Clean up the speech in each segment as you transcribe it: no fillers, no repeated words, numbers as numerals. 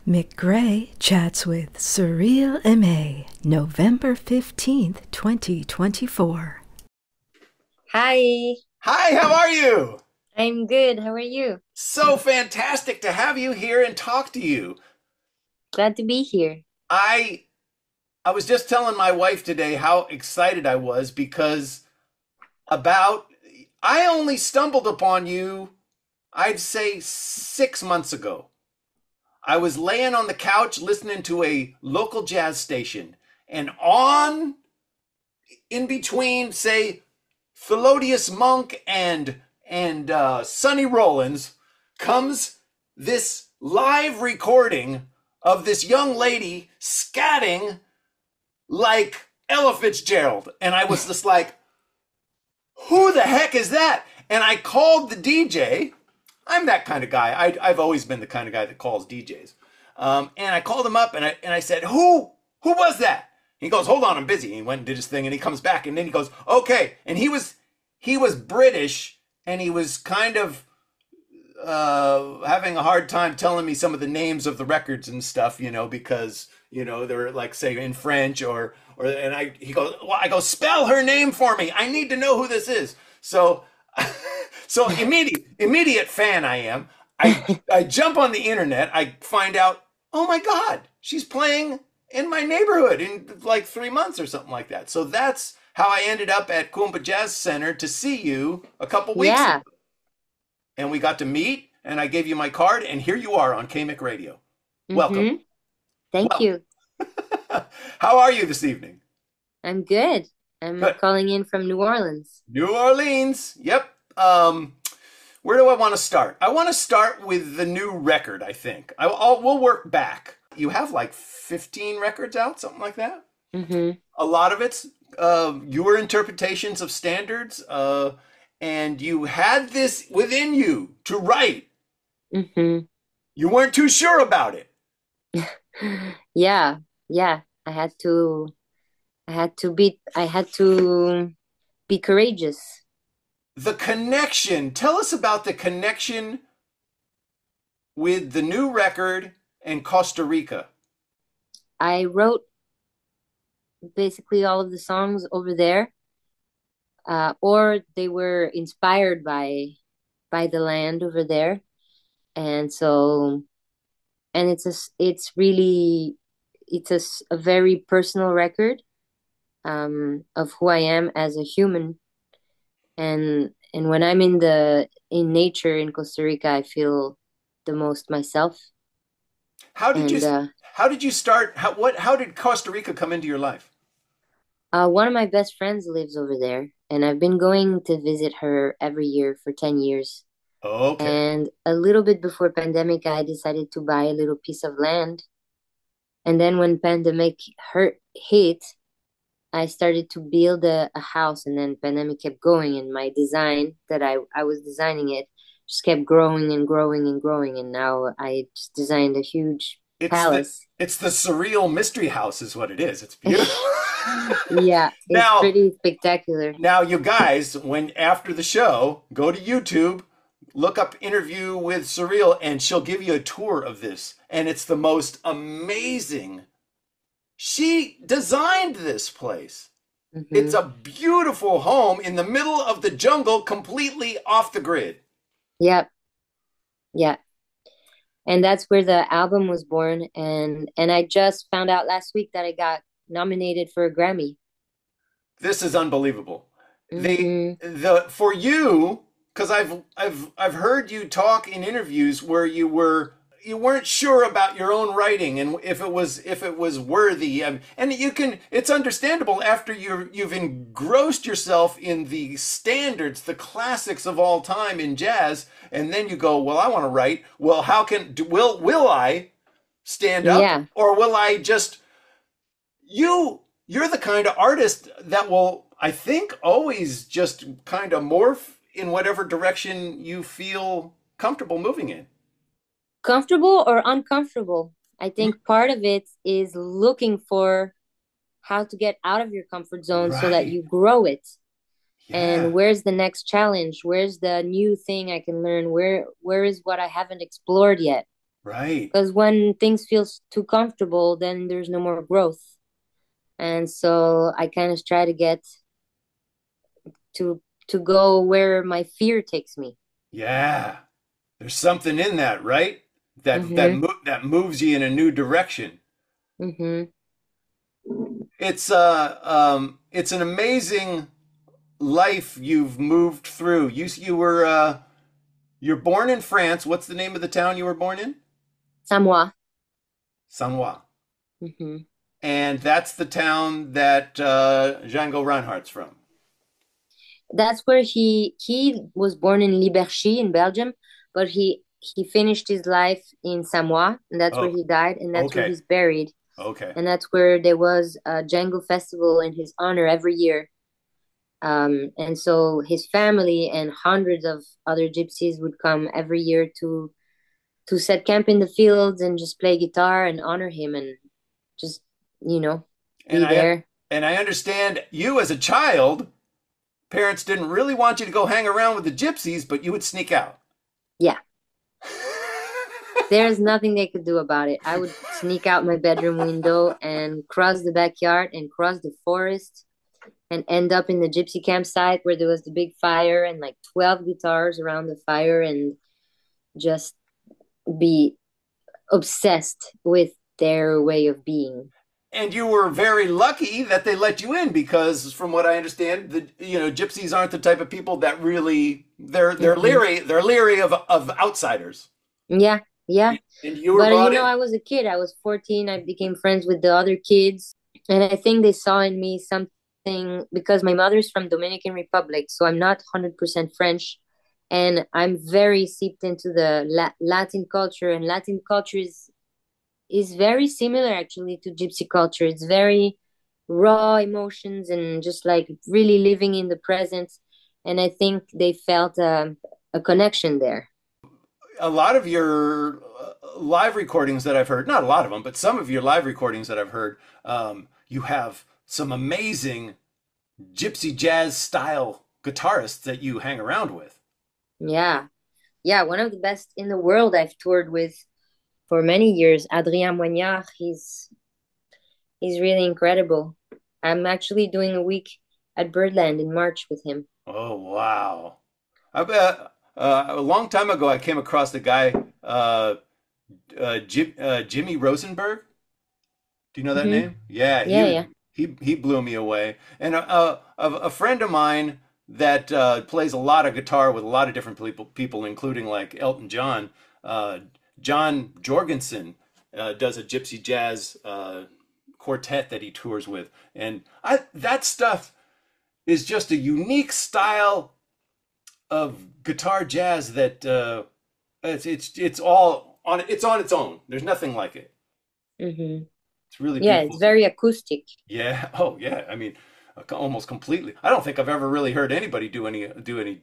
Mick Gray chats with Cyrille Aimee, November 15th, 2024. Hi. Hi, how are you? I'm good. How are you? So fantastic to have you here and talk to you. Glad to be here. I was just telling my wife today how excited I was because I only stumbled upon you, I'd say 6 months ago. I was laying on the couch listening to a local jazz station, and in between, say, Thelonious Monk and Sonny Rollins comes this live recording of this young lady scatting like Ella Fitzgerald. And I was just like, who the heck is that? And I called the DJ. I'm that kind of guy. I've always been the kind of guy that calls DJs. And I called him up and I said, who was that? He goes, hold on, I'm busy. And he went and did his thing and he comes back and then he goes, okay. And he was British and he was kind of having a hard time telling me some of the names of the records and stuff, because, they're like, say, in French he goes, well, I go, spell her name for me. I need to know who this is. So immediate fan I am. I jump on the internet. I find out, oh my God, she's playing in my neighborhood in like 3 months or something like that. So that's how I ended up at Coomba Jazz Center to see you a couple weeks ago. And we got to meet and I gave you my card and here you are on KMiC Radio. Mm-hmm. Welcome. Thank you. How are you this evening? I'm good. I'm calling in from New Orleans. New Orleans. Yep. Where do I want to start? I want to start with the new record, I think. We'll work back. You have like 15 records out, something like that? Mm-hmm. A lot of it's your interpretations of standards, and you had this within you to write. Mm-hmm. You weren't too sure about it. Yeah. I had to be courageous. The connection. Tell us about the connection with the new record and Costa Rica. I wrote basically all of the songs over there, or they were inspired by the land over there, and it's a very personal record of who I am as a human. And when I'm in nature in Costa Rica, I feel the most myself. How did you start? How did Costa Rica come into your life? One of my best friends lives over there, and I've been going to visit her every year for 10 years. Okay. And a little bit before pandemic, I decided to buy a little piece of land. And then when pandemic hit, I started to build a house, and then pandemic kept going, and my design that I was designing it just kept growing and growing and growing, and now I just designed a huge palace. It's the surreal mystery house is what it is. It's beautiful. Yeah, it's pretty spectacular. Now, you guys, after the show, go to YouTube, look up interview with Cyrille, and she'll give you a tour of this, and it's the most amazing. She designed this place. Mm-hmm. It's a beautiful home in the middle of the jungle, completely off the grid. Yep. Yeah. And that's where the album was born. And I just found out last week that I got nominated for a Grammy. This is unbelievable. Mm-hmm. For you, because I've heard you talk in interviews where you weren't sure about your own writing and if it was worthy, and it's understandable after you've engrossed yourself in the standards, the classics of all time in jazz, and then you go, well, I want to write. Well, will I stand up? Yeah. Or will I just you're the kind of artist that will, I think, always just kind of morph in whatever direction you feel comfortable moving in. Comfortable or uncomfortable. I think part of it is looking for how to get out of your comfort zone so that you grow it. Yeah. And where's the next challenge? Where's the new thing I can learn? Where is what I haven't explored yet? Right. Because when things feel too comfortable, then there's no more growth. And so I kind of try to get to go where my fear takes me. Yeah. There's something in that, right? Mm-hmm. That moves you in a new direction. Mm-hmm. It's an amazing life you've moved through. You're born in France. What's the name of the town you were born in? Samoa. Sanois. Mm-hmm. And that's the town that Django Reinhardt's from. That's where he was born in Liberchy in Belgium, but he finished his life in Samoa, and that's where Oh, he died, and that's where okay. he's buried. Okay. And that's where there was a Django festival in his honor every year. And so his family and hundreds of other gypsies would come every year to set camp in the fields and just play guitar and honor him and just, you know, And be there. I understand you as a child, parents didn't really want you to go hang around with the gypsies, but you would sneak out. Yeah. There's nothing they could do about it. I would sneak out my bedroom window and cross the backyard and cross the forest and end up in the gypsy campsite where there was the big fire and like 12 guitars around the fire and just be obsessed with their way of being. And you were very lucky that they let you in because, from what I understand, gypsies aren't the type of people that really they're leery. They're leery of outsiders. Yeah, yeah. And you were But brought in. I was a kid. I was 14. I became friends with the other kids, and I think they saw in me something because my mother's from Dominican Republic, so I'm not 100% French, and I'm very seeped into the Latin culture, and Latin culture is very similar actually to gypsy culture. It's very raw emotions and just like really living in the present. And I think they felt a connection there. A lot of your live recordings that I've heard, not a lot of them, but some of your live recordings that I've heard, you have some amazing gypsy jazz style guitarists that you hang around with. Yeah. Yeah. One of the best in the world I've toured with for many years, Adrien Moignard. He's really incredible. I'm actually doing a week at Birdland in March with him. Oh, wow. I bet a long time ago I came across the guy, Jimmy Rosenberg. Do you know that Hmm. name? Yeah, Yeah. Yeah. he blew me away. And a friend of mine that plays a lot of guitar with a lot of different people, including like Elton John. John Jorgensen does a gypsy jazz quartet that he tours with, and that stuff is just a unique style of guitar jazz that it's all on it's on its own. There's nothing like it. Hmm. It's really Yeah. beautiful. It's very acoustic. Yeah. Oh, yeah. I mean, almost completely. I don't think I've ever really heard anybody do any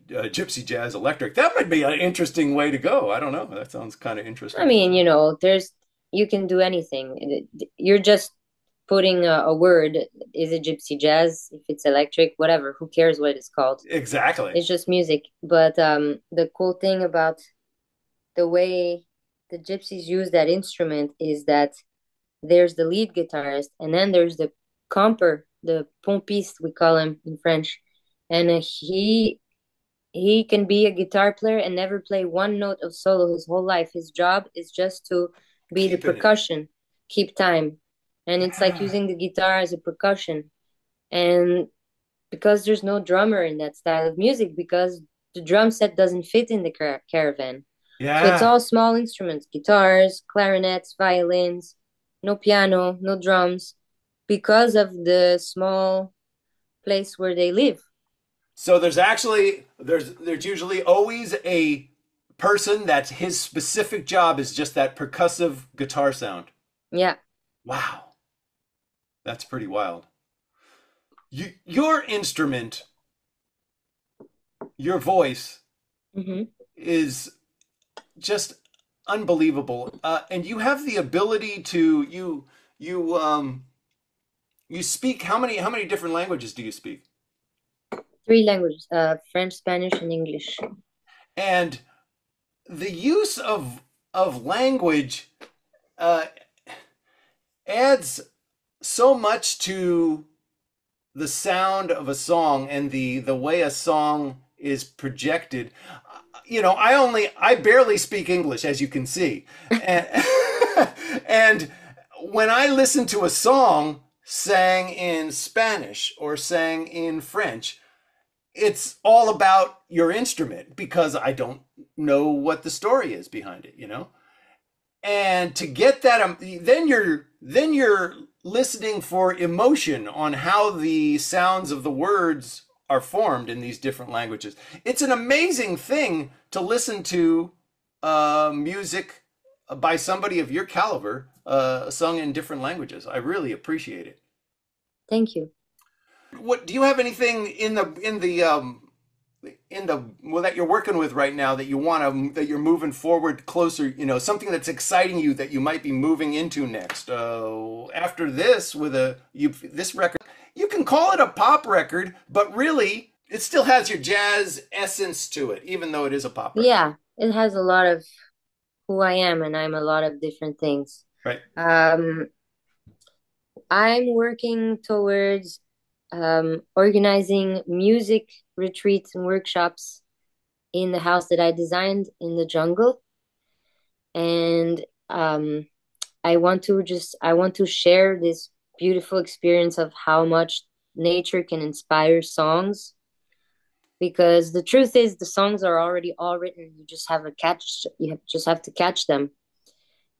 gypsy jazz electric. That might be an interesting way to go. I don't know. That sounds kind of interesting. I mean, you can do anything. You're just putting a word. Is it gypsy jazz? If it's electric, whatever. Who cares what it's called? Exactly. It's just music. But the cool thing about the way the gypsies use that instrument is that there's the lead guitarist, and then there's the comper, the pompiste, we call him in French, and he can be a guitar player and never play one note of solo his whole life. His job is just to be the Keeping it. percussion, keep time. And it's like Yeah. using the guitar as a percussion. And because there's no drummer in that style of music, because the drum set doesn't fit in the caravan. So it's Yeah. all small instruments, guitars, clarinets, violins, no piano, no drums, because of the small place where they live. So there's usually always a person that his specific job is just that percussive guitar sound. Yeah. Wow. That's pretty wild. Your instrument, your voice Hmm. is just unbelievable. And you have the ability to you speak how many different languages do you speak? 3 languages, French, Spanish, and English. And the use of of language uh, adds so much to the sound of a song and the way a song is projected. You know, I barely speak English, as you can see, and, and when I listen to a song sang in Spanish or sang in French, it's all about your instrument because I don't know what the story is behind it, you know? And to get that, then you're listening for emotion on how the sounds of the words are formed in these different languages. It's an amazing thing to listen to music by somebody of your caliber sung in different languages. I really appreciate it. Thank you. What do you have anything well, that you're working with right now that that you're moving forward closer, you know, something that's exciting you that you might be moving into next after this with this record? You can call it a pop record, but really it still has your jazz essence to it, even though it is a pop record. Yeah, it has a lot of who I am, and I'm a lot of different things. Right. I'm working towards organizing music retreats and workshops in the house that I designed in the jungle. And I want to share this beautiful experience of how much nature can inspire songs. Because the truth is, the songs are already all written. You just have to catch them.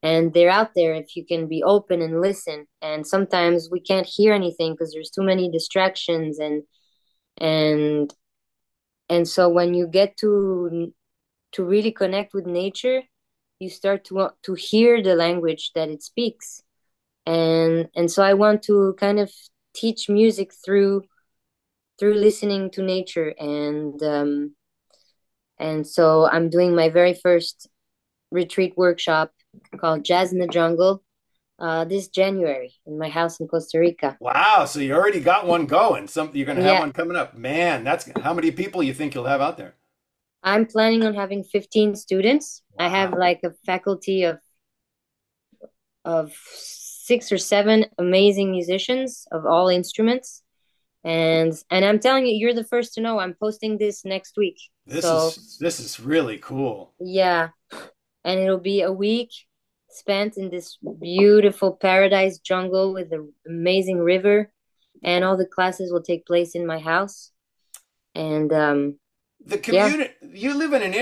And they're out there if you can be open and listen. And sometimes we can't hear anything because there's too many distractions, and so when you get to really connect with nature, you start to hear the language that it speaks. And so I want to kind of teach music through listening to nature, and so I'm doing my very first retreat workshop called Jazz in the Jungle this January in my house in Costa Rica. Wow, so you already got one going. You're going to have one coming up. Man, that's how many people you think you'll have out there? I'm planning on having 15 students. Wow. I have like a faculty of 6 or 7 amazing musicians of all instruments. And I'm telling you, you're the first to know. I'm posting this next week. This is really cool. Yeah. And it'll be a week spent in this beautiful paradise jungle with an amazing river, and all the classes will take place in my house. And the community you live in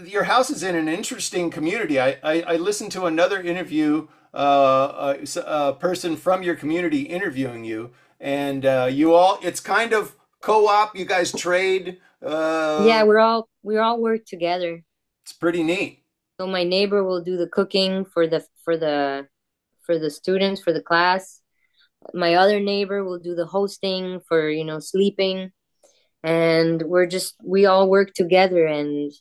your house is in an interesting community. I listened to another interview, a person from your community interviewing you, and it's kind of co-op. You guys trade. Yeah, we all work together. It's pretty neat. So my neighbor will do the cooking for the students, for the class. My other neighbor will do the hosting for, you know, sleeping. And we all work together. And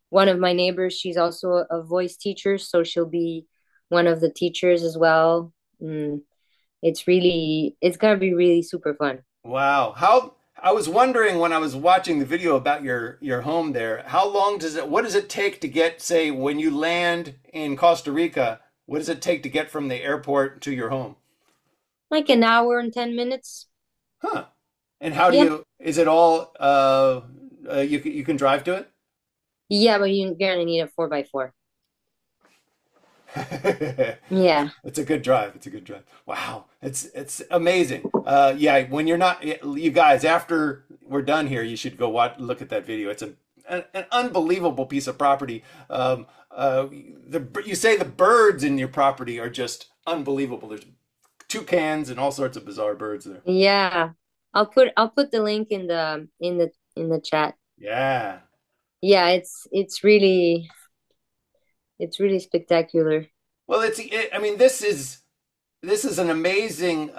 one of my neighbors, she's also a voice teacher, so she'll be one of the teachers as well. It's gonna be really super fun. Wow. I was wondering when I was watching the video about your home there, what does it take to get, say, when you land in Costa Rica, what does it take to get from the airport to your home? Like an hour and 10 minutes. Huh. And is it all, you can drive to it? Yeah, but you're gonna need a 4x4. Yeah, it's a good drive. Wow, it's amazing. Yeah, when you're not, you guys, after we're done here, you should go look at that video. It's an unbelievable piece of property. You say the birds in your property are just unbelievable. There's toucans and all sorts of bizarre birds there. Yeah, I'll put the link in the chat. Yeah. Yeah, it's really spectacular. Well, this is an amazing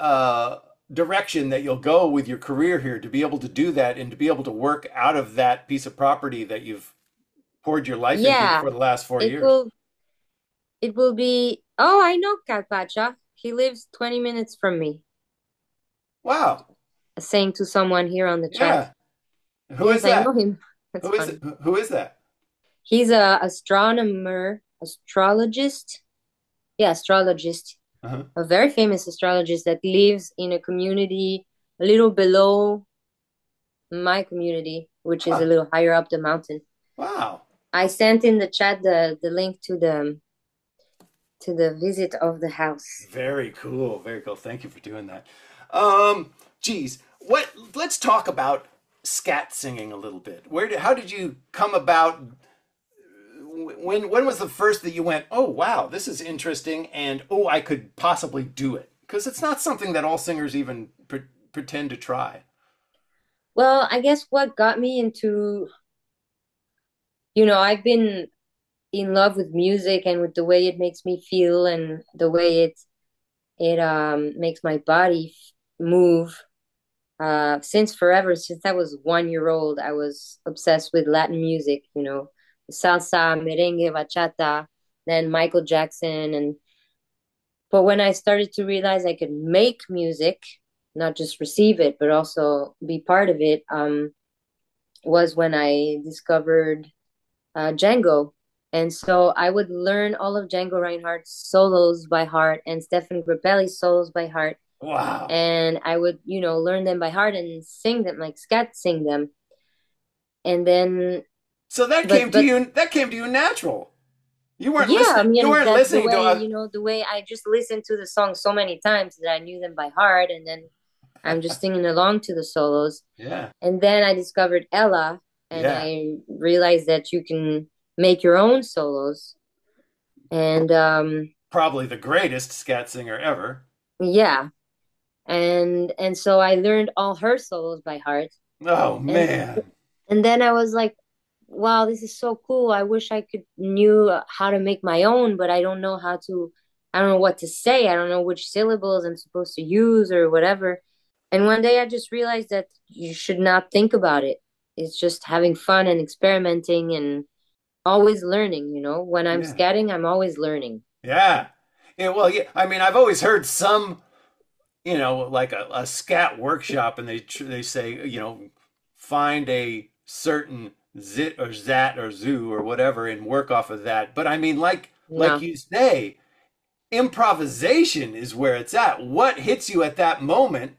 direction that you'll go with your career here, to be able to do that and to be able to work out of that piece of property that you've poured your life into for the last 4 years. It will be. Oh, I know Carpacha. He lives 20 minutes from me. Wow. Saying to someone here on the chat. Yeah. Who is that? I know him. Who is that? He's a astronomer astrologist. Yeah, astrologist. Uh-huh. A very famous astrologist that lives in a community a little below my community, which is a Huh. little higher up the mountain. Wow. I sent in the chat the link to the visit of the house. Very cool. Very cool. Thank you for doing that. Geez, let's talk about scat singing a little bit. How did you come about? When was the first that you went, oh wow, this is interesting, and oh, I could possibly do it? Because it's not something that all singers even pretend to try. Well, I guess what got me into, I've been in love with music and with the way it makes me feel and the way it makes my body move. Since forever, since I was 1 year old, I was obsessed with Latin music, salsa, merengue, bachata, then Michael Jackson. But when I started to realize I could make music, not just receive it, but also be part of it, was when I discovered Django. And so I would learn all of Django Reinhardt's solos by heart and Stefan Grappelli's solos by heart. Wow. And I would, learn them by heart and sing them, like scat sing them. And then so that came to you natural. You weren't listening. You weren't listening to the way I just listened to the song so many times that I knew them by heart, and then I'm just singing along to the solos. Yeah. And then I discovered Ella, and I realized that you can make your own solos. And probably the greatest scat singer ever. Yeah. And so I learned all her solos by heart. Oh man. And then I was like, wow, this is so cool. I wish I knew how to make my own, but I don't know I don't know what to say. I don't know which syllables I'm supposed to use or whatever. And one day I just realized that you should not think about it. It's just having fun and experimenting and always learning, When I'm scatting, I'm always learning. Yeah. Well, yeah. I mean, I've always heard some, like a scat workshop, and they say, find a certain zit or zat or zoo or whatever and work off of that. But I mean, like you say, improvisation is where it's at. What hits you at that moment?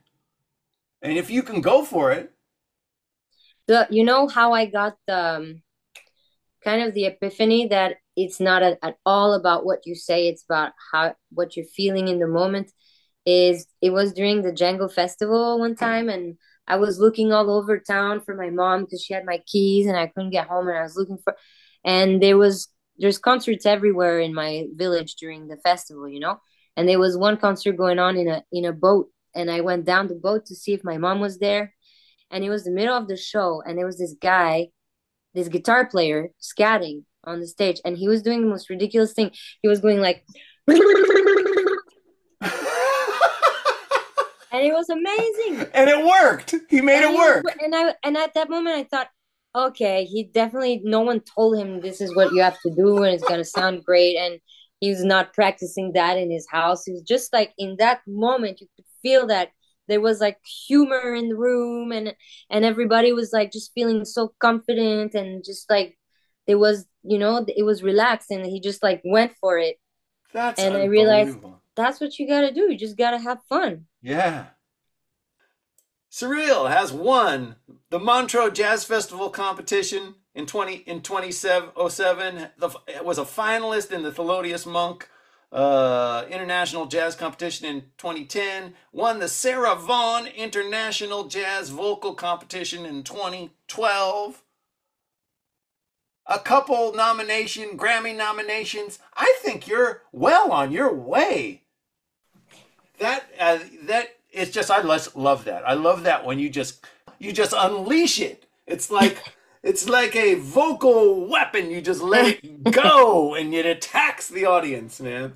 And if you can go for it. How I got the kind of the epiphany that it's not at all about what you say, it's about what you're feeling in the moment. It was during the Django festival one time, and I was looking all over town for my mom because she had my keys and I couldn't get home, and I was looking and there's concerts everywhere in my village during the festival, and there was one concert going on in a boat, and I went down the boat to see if my mom was there, and it was the middle of the show, and there was this guy, this guitar player, scatting on the stage, and he was doing the most ridiculous thing. He was going like and it was amazing. And it worked. He made it work. And at that moment I thought, okay, no one told him this is what you have to do and it's gonna sound great, and he was not practicing that in his house. He was just like, in that moment you could feel that there was like humor in the room, and everybody was like just feeling so confident, and just like it was relaxed, and he just like went for it. That's and I realized that's what you gotta do. You just gotta have fun. Yeah. Cyrille has won the Montreux Jazz Festival competition in 2007. Was a finalist in the Thelonious Monk International Jazz Competition in 2010. Won the Sarah Vaughan International Jazz Vocal Competition in 2012. A couple Grammy nominations. I think you're well on your way. That it's just, I love that. I love that when you just unleash it. It's like a vocal weapon. You just let it go and it attacks the audience, man.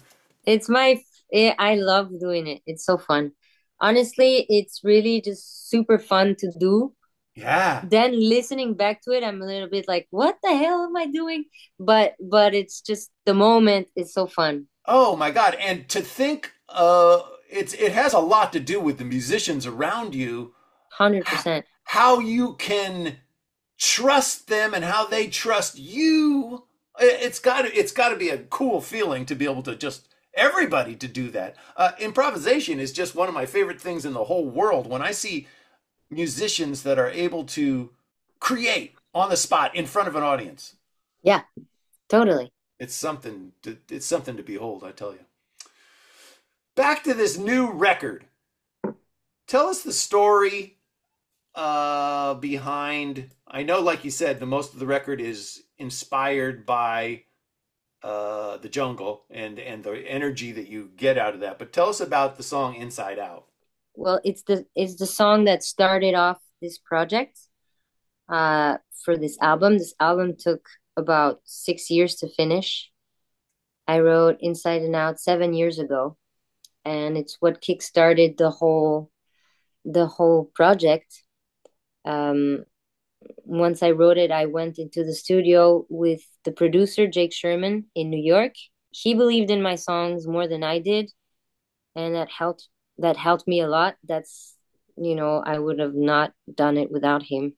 I love doing it. It's so fun. Honestly, it's really just super fun to do. Yeah. Then listening back to it, I'm a little bit like, what the hell am I doing? But it's just, the moment is so fun. Oh my God. And to think, it has a lot to do with the musicians around you. 100%. How you can trust them and how they trust you. It's got to be a cool feeling to be able to just everybody to do that. Improvisation is just one of my favorite things in the whole world. When I see musicians that are able to create on the spot in front of an audience, Yeah, totally. it's something to behold, I tell you. Back to this new record. Tell us the story behind. I know, like you said, the most of the record is inspired by the jungle and the energy that you get out of that. But tell us about the song Inside Out. Well, it's the song that started off this project for this album. This album took about 6 years to finish. I wrote Inside and Out 7 years ago, and it's what kickstarted the whole project. Um, Once I wrote it, I went into the studio with the producer Jake Sherman in New York. He believed in my songs more than I did, and that helped me a lot. I would have not done it without him.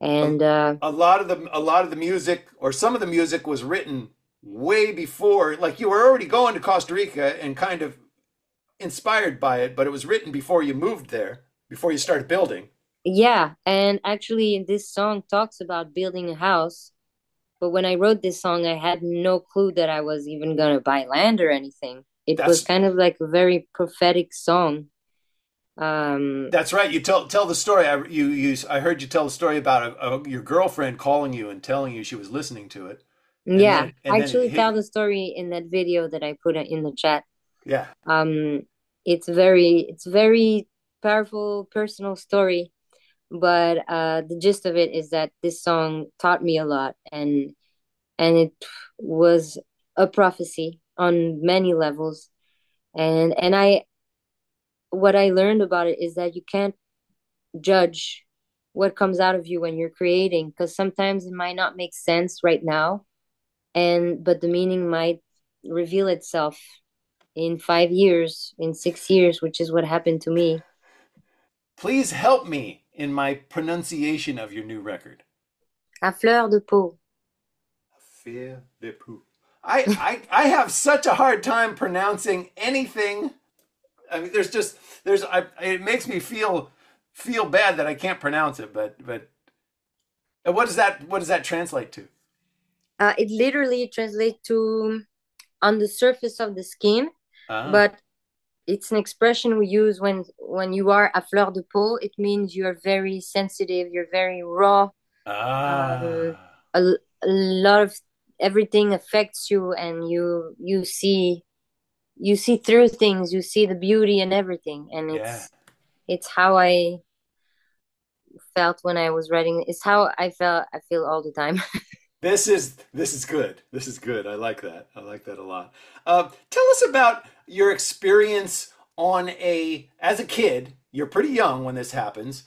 A, And a lot of the music, or some of the music, was written way before. Like, you were already going to Costa Rica and kind of inspired by it, but it was written before you moved there, before you started building. yeah, and actually this song talks about building a house, but when I wrote this song, I had no clue that I was even gonna buy land or anything. It was That's kind of like a very prophetic song. Um, that's right. You tell the story. I heard you tell the story about your girlfriend calling you and telling you she was listening to it, and yeah, then I it actually hit tell you. the story in that video that I put in the chat. Yeah. Um, it's very powerful, personal story, but the gist of it is that this song taught me a lot, and it was a prophecy on many levels. And I what I learned about it is that you can't judge what comes out of you when you're creating, because sometimes it might not make sense right now, and but the meaning might reveal itself in 5 years, in 6 years, which is what happened to me. Please help me in my pronunciation of your new record. À fleur de peau. Fear de pou. I have such a hard time pronouncing anything. I mean, it makes me feel bad that I can't pronounce it. But what does that translate to? It literally translates to on the surface of the skin, Ah, but it's an expression we use when you are à fleur de peau. It means you're very sensitive, you're very raw. Um, ah, a lot of everything affects you, and you see through things. You see the beauty and everything, and yeah. it's how I felt when I was writing. It's how I feel all the time. This is good. This is good. I like that. I like that a lot. Tell us about your experience as a kid. You're pretty young when this happens.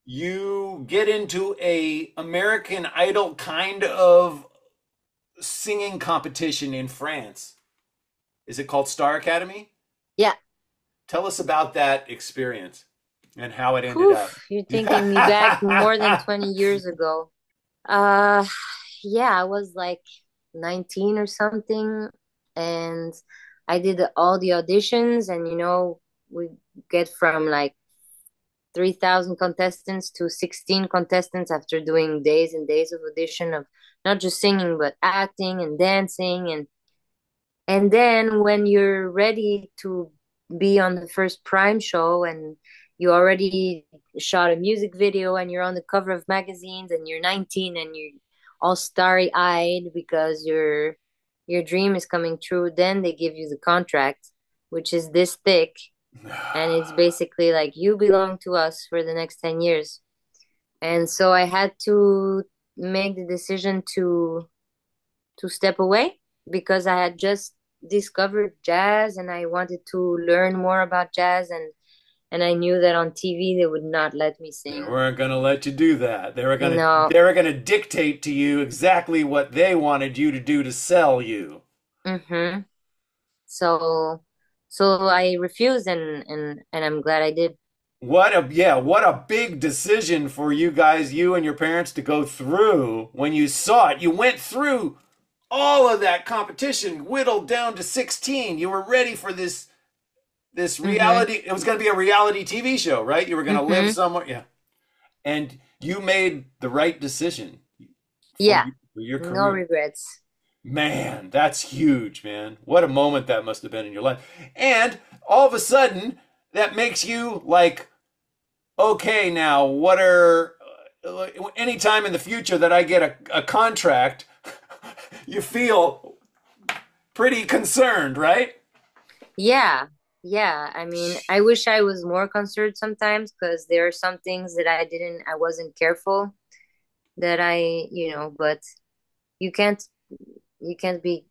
You get into a American Idol kind of singing competition in France. Is it called Star Academy? Yeah. Tell us about that experience and how it ended up. Oof, you're taking me back more than 20 years ago. Uh, yeah, I was like 19 or something, and I did all the auditions, and we get from like 3,000 contestants to 16 contestants after doing days and days of audition of not just singing but acting and dancing, and then when you're ready to be on the first prime show, and you already shot a music video, and you're on the cover of magazines, and you're 19, and you're all starry-eyed because your dream is coming true, then they give you the contract, which is this thick, and it's basically like you belong to us for the next 10 years. And so I had to make the decision to step away, because I had just discovered jazz, and I wanted to learn more about jazz, and I knew that on TV they would not let me They sing. weren't going to let you do that. They were going to No. they were going to dictate to you exactly what they wanted you to do to sell you. Mm-hmm. So I refused, and I'm glad I did. what a big decision for you guys, you and your parents to go through when you saw it. You went through all of that competition, whittled down to 16. You were ready for this Mm-hmm. reality. It was going to be a reality TV show, right? You were going to live Mm-hmm. somewhere. Yeah. And you made the right decision Yeah. for your No career. regrets. Man, that's huge, man. What a moment that must have been in your life. And all of a sudden, that makes you like, okay, now what are, anytime in the future that I get a contract, you feel pretty concerned, right? Yeah. Yeah. I mean, I wish I was more concerned sometimes because there are some things that I wasn't careful that but you can't, you can't be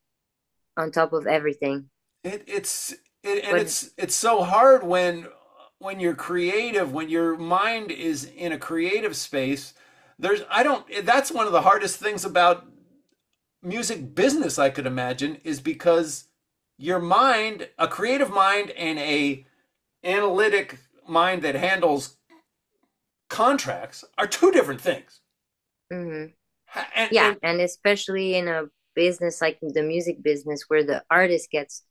on top of everything. It, it's and But it's so hard when you're creative, when your mind is in a creative space. There's I don't That's one of the hardest things about music business, I could imagine, is because your mind, a creative mind and a analytic mind that handles contracts are two different things. mhm. And, Yeah, and and especially in a business like the music business where the artist gets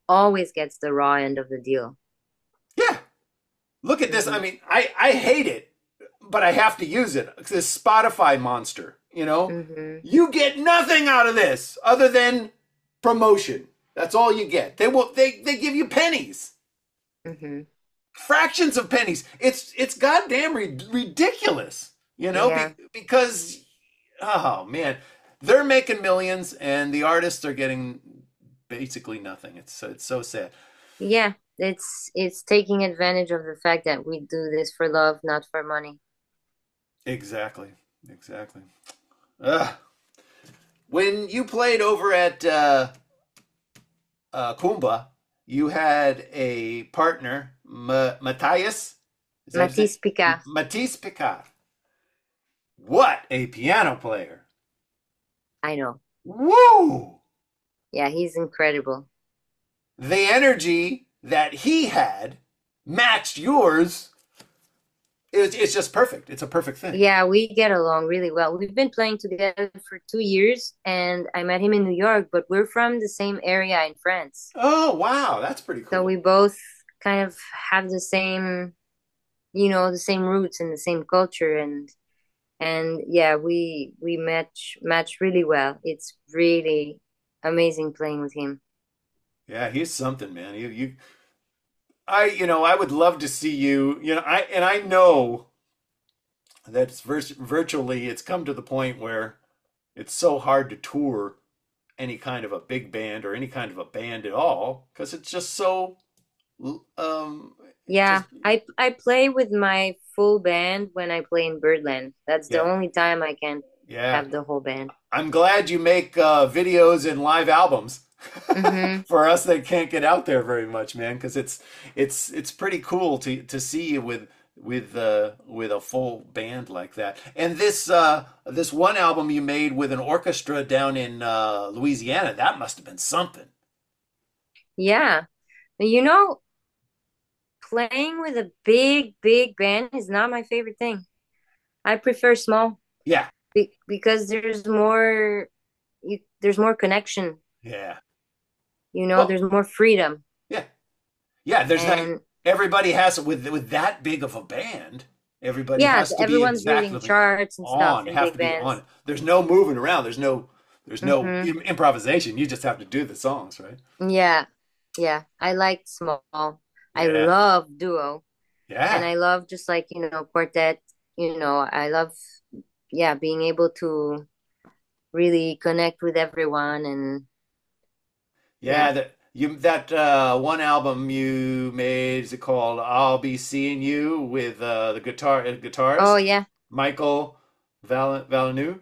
always gets the raw end of the deal. yeah, look at this. I Hmm. mean, I hate it, but I have to use it. It's this Spotify monster, you know? Hmm. You get nothing out of this other than promotion. That's all you get. They give you pennies. Hmm. Fractions of pennies. It's goddamn ridiculous, you know, Yeah. because oh man, they're making millions and the artists are getting basically nothing. It's so sad. Yeah, it's taking advantage of the fact that we do this for love, not for money. Exactly. Exactly. Ugh. When you played over at Kumba, you had a partner, Matthias. Is that his name? Matisse Picard. Matisse Picard. What a piano player! I know. Woo! Yeah, he's incredible. The energy that he had matched yours. It's just perfect. It's a perfect thing. Yeah, we get along really well. We've been playing together for 2 years, and I met him in New York, but we're from the same area in France. Oh wow, that's pretty So we cool. both kind of have the same, the same roots and the same culture, and yeah, we match really well. It's really amazing playing with him. Yeah, he's something, man. I would love to see you. I know that virtually it's come to the point where it's so hard to tour any kind of a big band or any kind of a band at all because it's just so um Yeah, just I play with my full band when I play in Birdland. That's the yeah, only time I can yeah. have the whole band. I'm glad you make videos and live albums Mm-hmm. for us that can't get out there very much, man, because it's pretty cool to see you with a full band like that. And this one album you made with an orchestra down in Louisiana, that must have been something. Yeah. You know, playing with a big band is not my favorite thing. I prefer small Yeah, because there's more connection, yeah. Well, there's more freedom. yeah, yeah. There's not And everybody has with that big of a band. Everybody yeah, has to be everyone's reading exactly charts and stuff on. They in have big to be on. bands. There's no moving around. There's no Hmm. improvisation. You just have to do the songs, right? Yeah. Yeah. I like small. I Yeah, love duo and yeah, I love just like, quartet. I love, yeah, being able to really connect with everyone and yeah. yeah. That one album you made, is it called "I'll Be Seeing You" with the Oh guitarist yeah. Michael Valenou?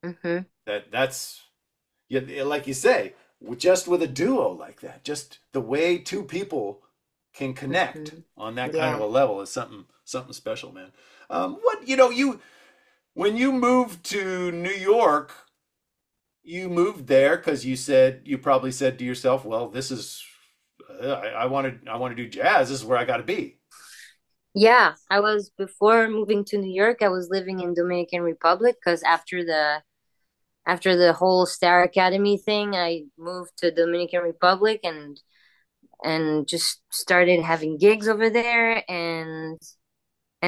Hmm. That's yeah, like you say, just with a duo like that, just the way two people can connect Hmm. on that kind of Yeah. a level is something special, man. What you when you moved to New York, you moved there because you probably said to yourself, well, this is I want to do jazz. This is where I got to be. Yeah, I was before moving to New York, I was living in Dominican Republic because after the whole Star Academy thing, I moved to Dominican Republic and just started having gigs over there and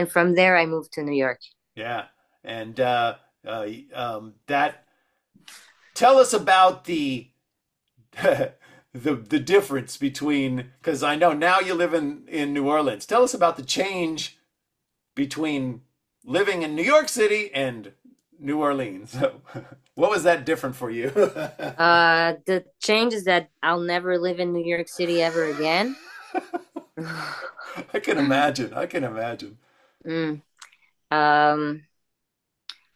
from there I moved to New York. Yeah. And that tell us about the the difference between, because I know now you live in New Orleans. Tell us about the change between living in New York City and New Orleans. What was that different for you? The change is that I'll never live in New York City ever again. I can imagine. I can imagine. Mm. Um,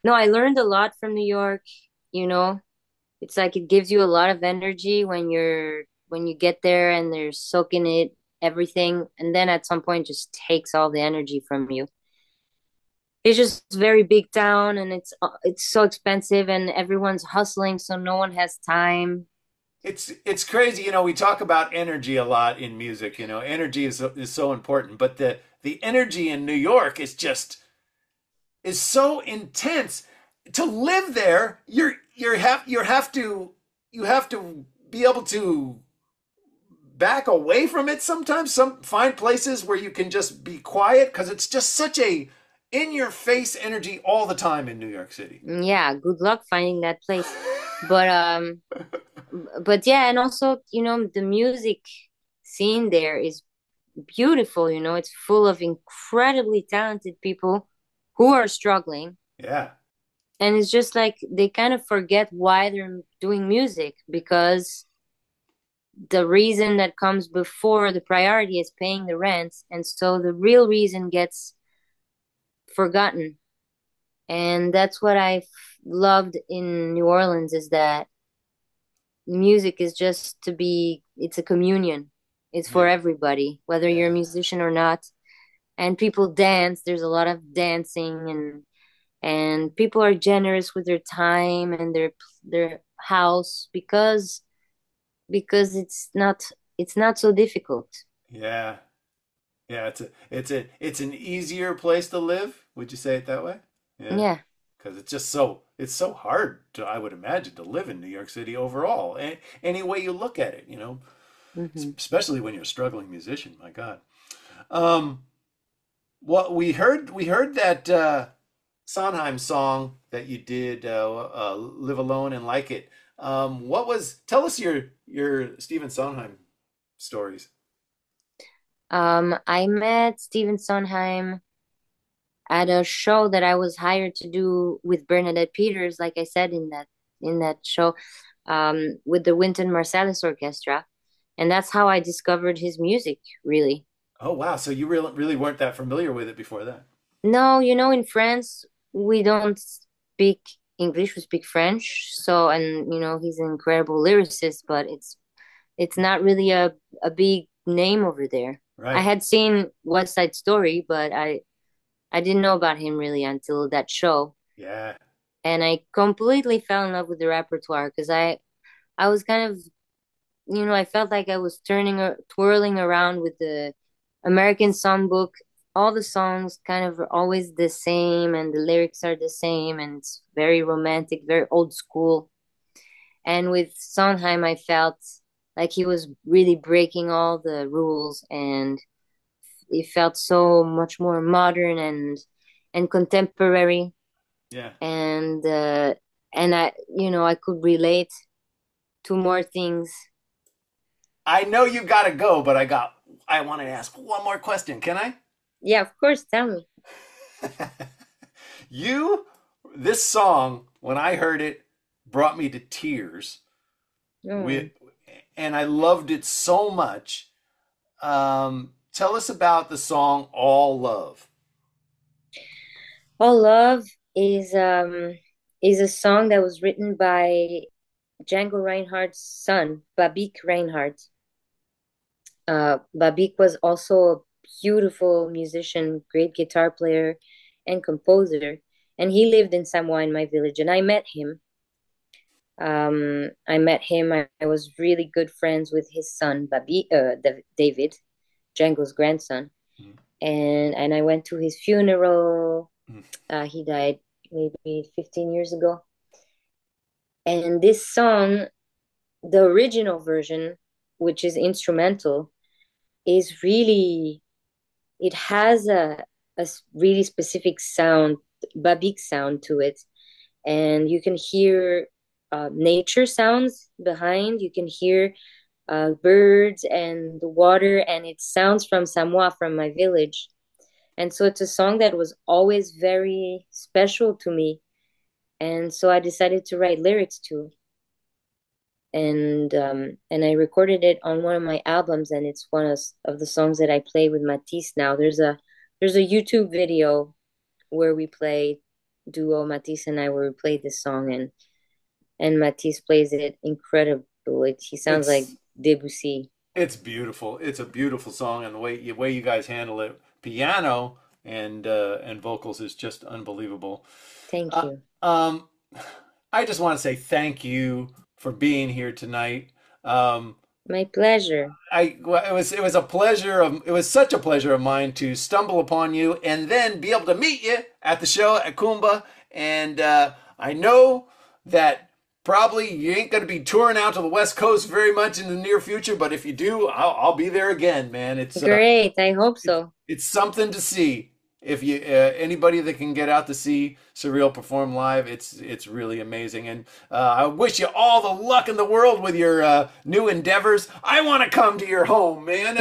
no, I learned a lot from New York, you know. It's like it gives you a lot of energy when you get there and they're soaking it everything, and then at some point just takes all the energy from you. It's just very big town and it's so expensive and everyone's hustling so no one has time. It's crazy, we talk about energy a lot in music, energy is so important, but the energy in New York is so intense. To live there, you have to be able to back away from it sometimes. Find places where you can just be quiet because it's just such a in your face energy all the time in New York City. Yeah, good luck finding that place. But but yeah, and also, the music scene there is beautiful, it's full of incredibly talented people who are struggling. Yeah. And it's just like they kind of forget why they're doing music because the reason that comes before the priority is paying the rent. And so the real reason gets forgotten. And that's what I've loved in New Orleans is that music is just it's a communion. It's for Yeah. everybody, whether you're a Yeah. musician or not. And people dance. There's a lot of dancing and people are generous with their time and their house because it's not so difficult. Yeah. Yeah, it's an easier place to live. Would you say it that way? Yeah, Yeah. because it's so hard to, I would imagine, to live in New York City overall. Any way you look at it, Hmm. especially when you're a struggling musician. My God. Um, what we heard that Sondheim song that you did, "Live Alone and Like It." Tell us your Stephen Sondheim stories. I met Stephen Sondheim at a show that I was hired to do with Bernadette Peters, like I said in that show, with the Wynton Marsalis Orchestra, and that's how I discovered his music. Really, Oh wow! So you really weren't that familiar with it before that? no, in France we don't speak English; we speak French. So, and he's an incredible lyricist, but it's not really a big name over there. I Right. had seen West Side Story, but I didn't know about him really until that show. Yeah. And I completely fell in love with the repertoire because I was kind of, I felt like I was twirling around with the American songbook. All the songs kind of are always the same and the lyrics are the same and it's very romantic, very old school. And with Sondheim, I felt like he was really breaking all the rules and it felt so much more modern and contemporary. Yeah. And I could relate to more things. I know you gotta go, but I want to ask one more question. Can I? Yeah, of course, tell me. you this song, when I heard it, brought me to tears. Oh. We and I loved it so much. Tell us about the song "All Love." All Love is a song that was written by Django Reinhardt's son, Babik Reinhardt. Babik was also a beautiful musician, great guitar player and composer, and he lived in Samoa in my village, and I met him. I met him. I was really good friends with his son, David, Django's grandson. and I went to his funeral. Mm. He died maybe 15 years ago. And this song, the original version, which is instrumental, is really, it has a really specific sound, babik sound to it. And you can hear nature sounds behind. You can hear birds and the water, and it sounds from Samoa, from my village. And so it's a song that was always very special to me. And so I decided to write lyrics to. And I recorded it on one of my albums, and it's one of the songs that I play with Matisse now. There's a YouTube video where we play duo, Matisse and I, where we play this song, and Matisse plays it incredible. He sounds like It's Debussy. it's beautiful. It's a beautiful song, and the way you guys handle it, piano and vocals is just unbelievable. Thank Uh, you. um, I just want to say thank you for being here tonight. Um, My pleasure. well, it was a pleasure of it was such a pleasure of mine to stumble upon you and then be able to meet you at the show at Kumba. And I know that probably you ain't going to be touring out to the West Coast very much in the near future, but if you do, I'll be there again, man. Great. I hope so. It's something to see. If you anybody that can get out to see Cyrille perform live, it's really amazing. And I wish you all the luck in the world with your new endeavors. I want to come to your home, man.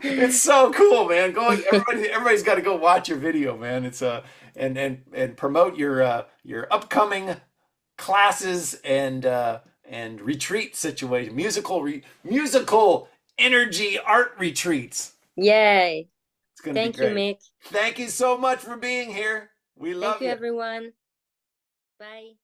It's so cool, man. Everybody's got to go watch your video, man. It's and promote your upcoming classes and retreat situation, musical energy art retreats. Yay. It's gonna be Thank you, great. Mick. Thank you so much for being here. We love Thank you, you. everyone. Bye.